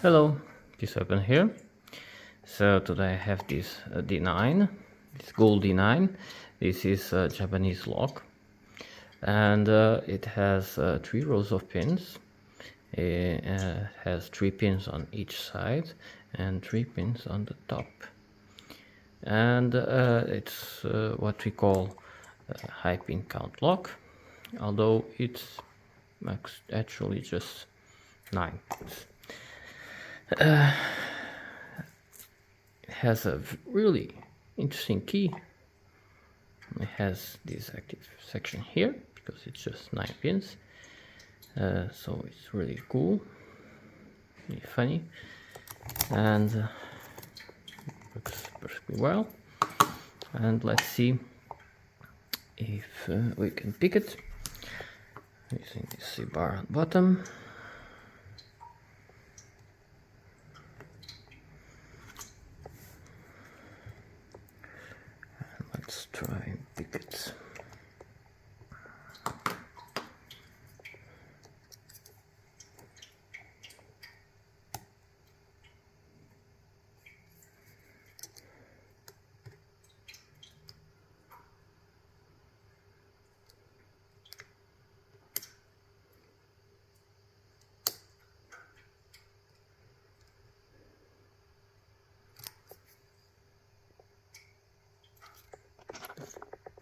Hello, P7 here. So today I have this D9, this gold D9. This is a Japanese lock, and it has 3 rows of pins. It has 3 pins on each side and 3 pins on the top. And it's what we call a high pin count lock, although it's actually just 9 pins. It has a really interesting key. It has this active section here because it's just 9 pins. So it's really cool, really funny, and works perfectly well. And let's see if we can pick it using this C-bar on bottom. And let's try and pick it.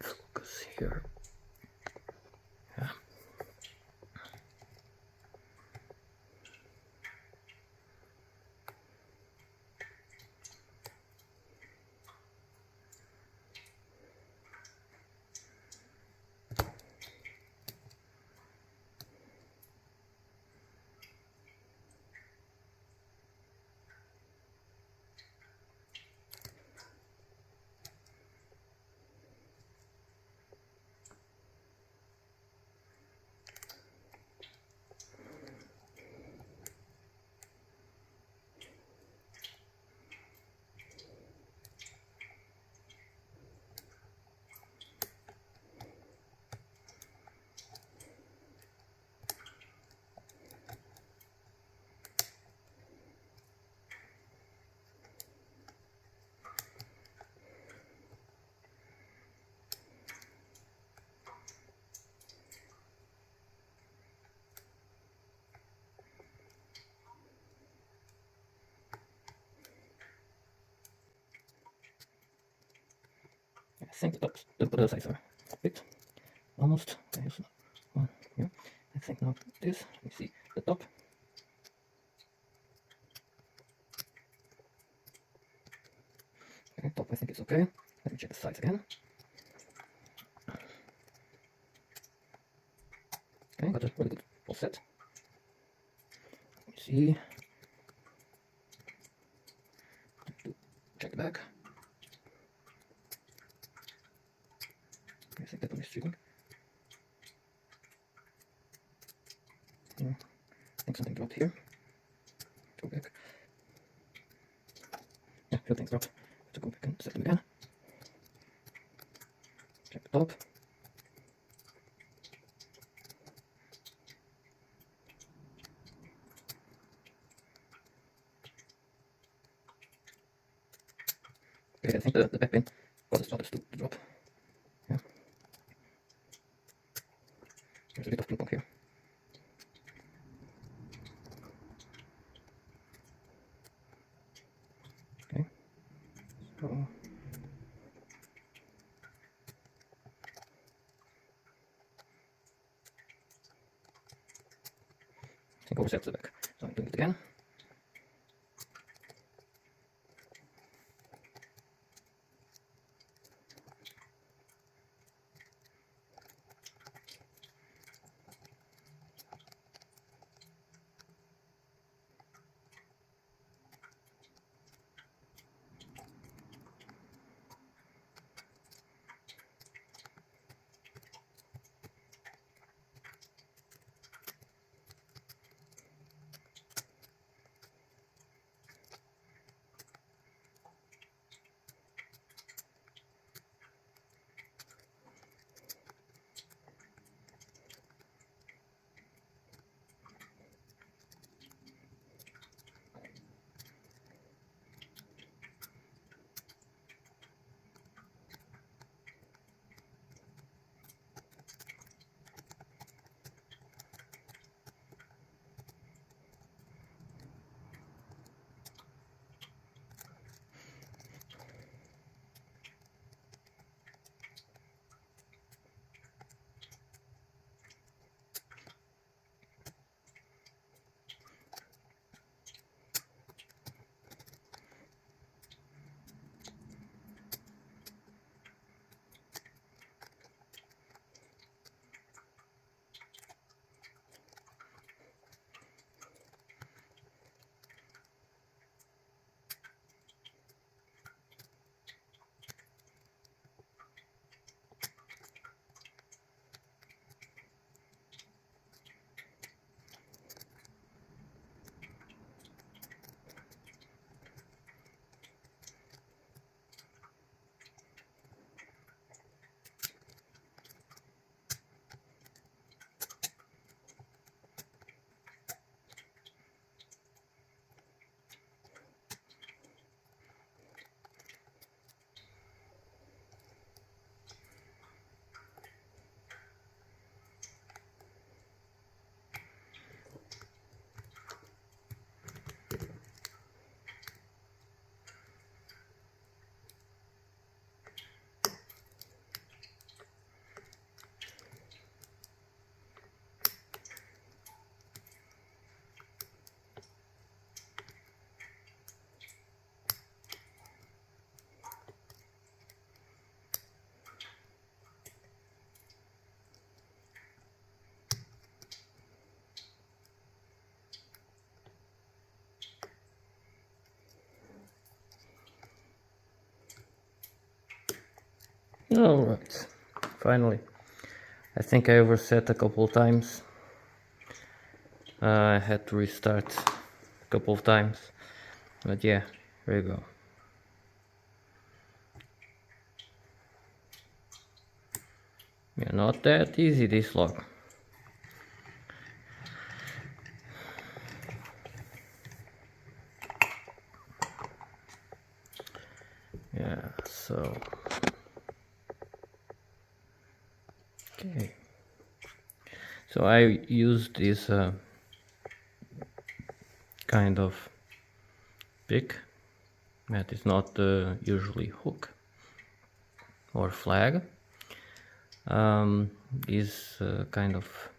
Focus here. Yeah. I think the sides are picked almost. There's one here. I think now this. Let me see the top. Okay, top I think is okay. Let me check the sides again. Okay, got a really good full set. Let me see. Check the back. I think that one is shooting. Yeah, I think something dropped here. Go back. Yeah, a few things dropped. Have to go back and set them again. Check the top. Okay, I think the back pin got started to drop. Yeah. There's a bit of ping pong here. Okay. So I think I overset the back. So I'm doing it again. Alright, finally. I think I overset a couple of times. I had to restart a couple of times, but yeah, there you go. Yeah, not that easy, this lock. Yeah, so okay, so I used this kind of pick that is not usually hook or flag. This kind of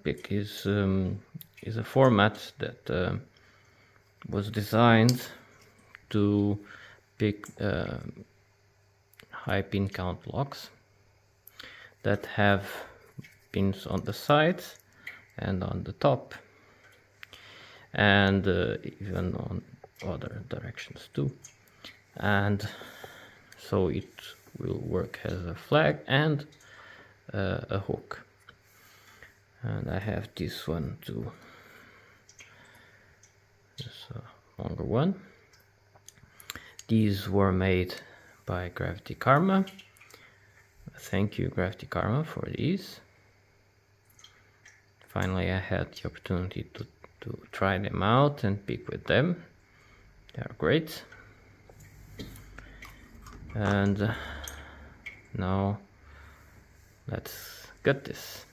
pick is a format that was designed to pick high pin count locks that have pins on the sides and on the top, and even on other directions too, and so it will work as a flag and a hook. And I have this one too, this longer one. These were made by Gravity Karma. Thank you, Gravity Karma, for these. Finally I had the opportunity to try them out and pick with them. They are great. And now let's get this.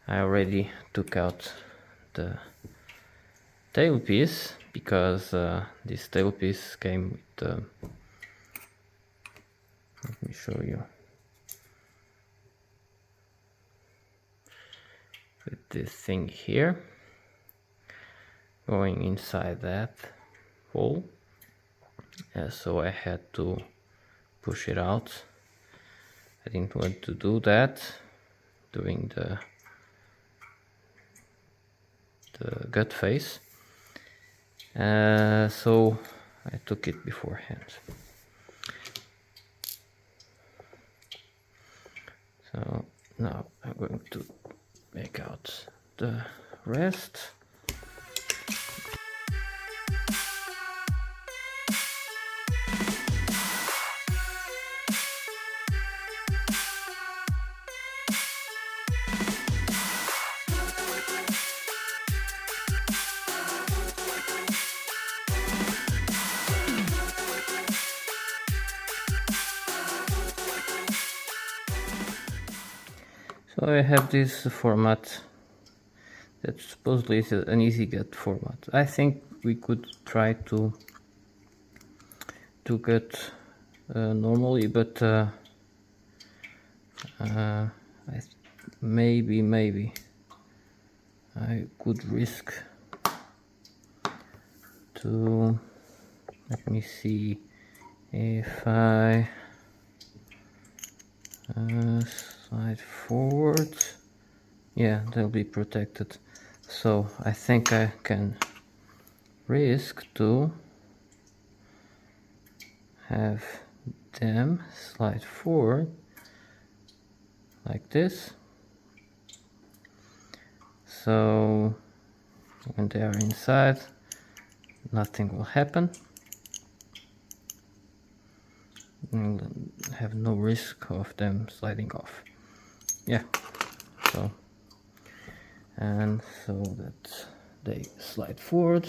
I already took out the tailpiece because this tailpiece came with let me show you, with this thing here going inside that hole, so I had to push it out. I didn't want to do that during the gut phase, so I took it beforehand. So now I'm going to make out the rest. So I have this format that supposedly is an easy get format. I think we could try to get normally, but maybe I could risk to, let me see, if I slide forward, yeah, they'll be protected. So I think I can risk to have them slide forward like this, so when they are inside nothing will happen. We'll have no risk of them sliding off. Yeah, so, and so that they slide forward.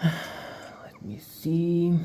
Let me see.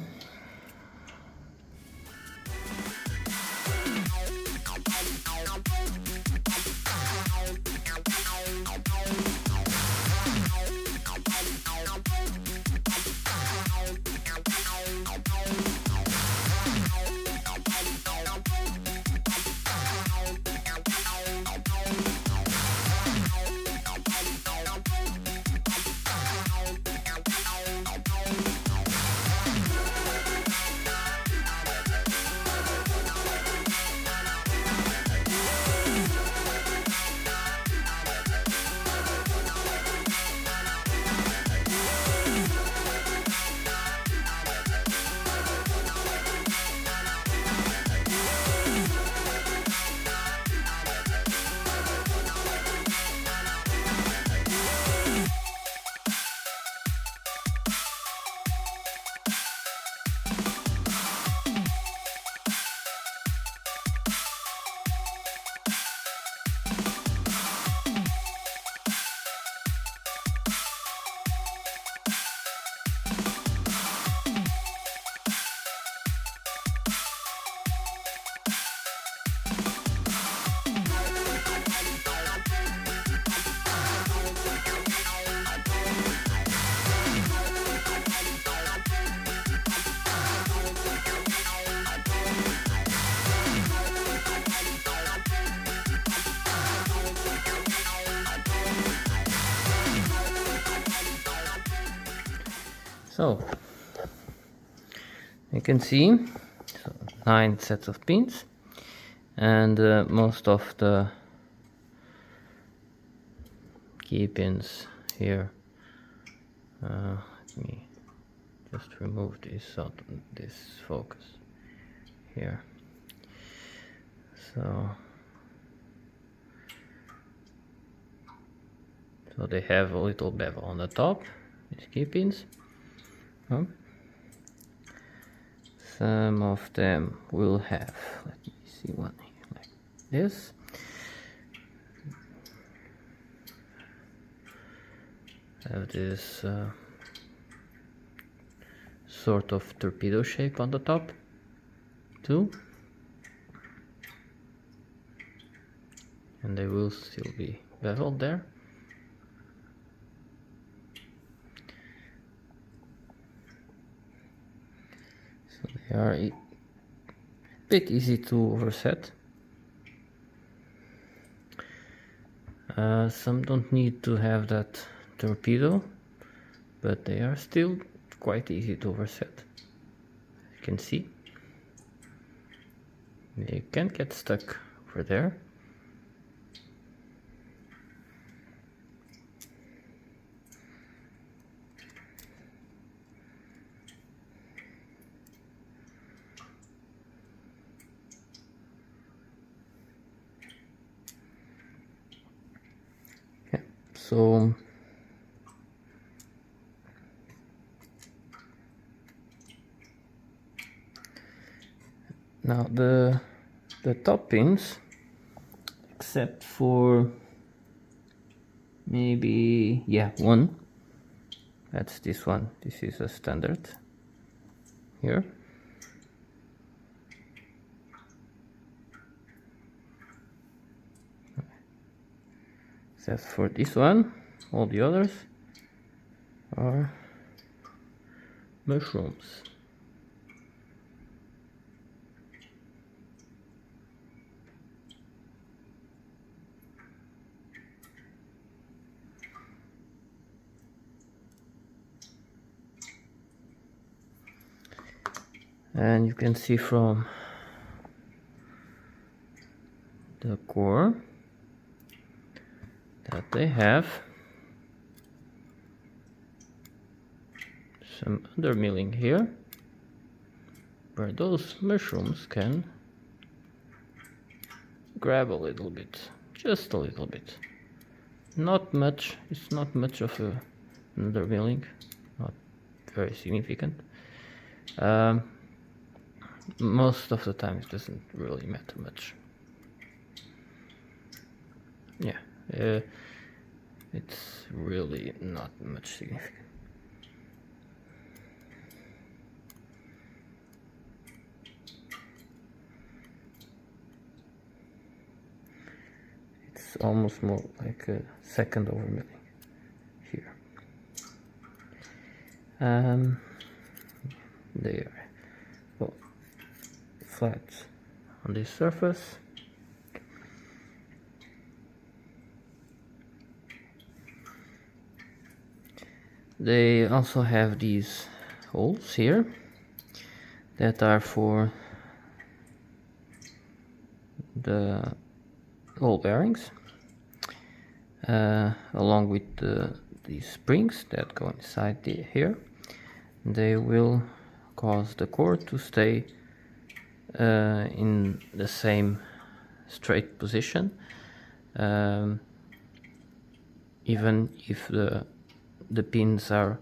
So you can see 9 sets of pins, and most of the key pins here. Let me just remove this out, this focus here. So they have a little bevel on the top, these key pins. Some of them will have, let me see one here like this. Have this sort of torpedo shape on the top too, and they will still be beveled there. So they are a bit easy to overset. Some don't need to have that torpedo, but they are still quite easy to overset. You can see they can get stuck over there. Okay, so now the top pins, except for maybe, yeah, one, that's this one. This is a standard here. Except for this one, all the others are mushrooms. And you can see from the core that they have some undermilling here, where those mushrooms can grab a little bit, just a little bit. Not much, it's not much of a undermilling, not very significant. Most of the time it doesn't really matter much. Yeah, it's really not much significant. It's almost more like a second overmilling here. They are, well, flat on this surface. They also have these holes here that are for the ball bearings, along with these springs that go inside here. They will cause the core to stay in the same straight position, even if the pins are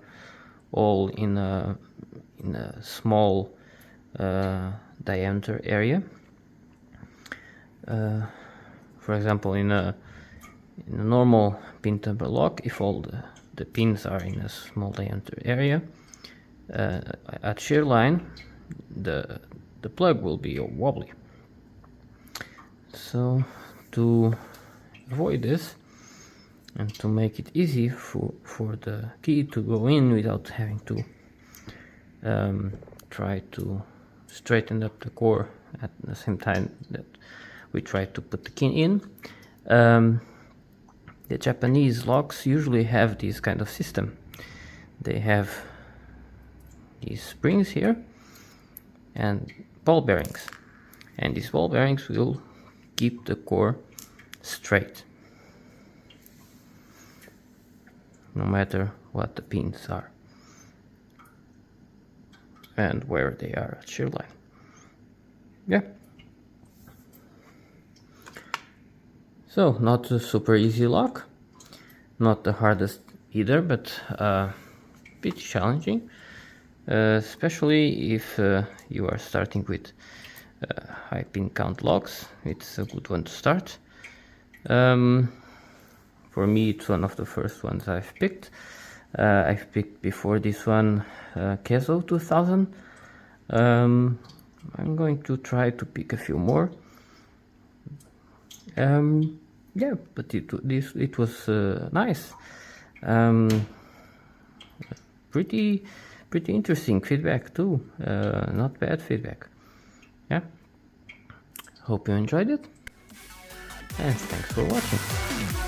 all in a small diameter area. For example, in a normal pin tumbler lock, if all the pins are in a small diameter area, at shear line the plug will be wobbly. So to avoid this, and to make it easy for the key to go in without having to try to straighten up the core at the same time that we try to put the key in, the Japanese locks usually have this kind of system. They have these springs here and ball bearings, and these ball bearings will keep the core straight no matter what the pins are and where they are at shear line. Yeah. So not a super easy lock, not the hardest either, but a bit challenging, especially if you are starting with high pin count locks. It's a good one to start. For me, it's one of the first ones I've picked. I've picked before this one Kezo 2000. I'm going to try to pick a few more. Yeah, but it was nice. Pretty interesting feedback too. Not bad feedback. Yeah. Hope you enjoyed it, and thanks for watching.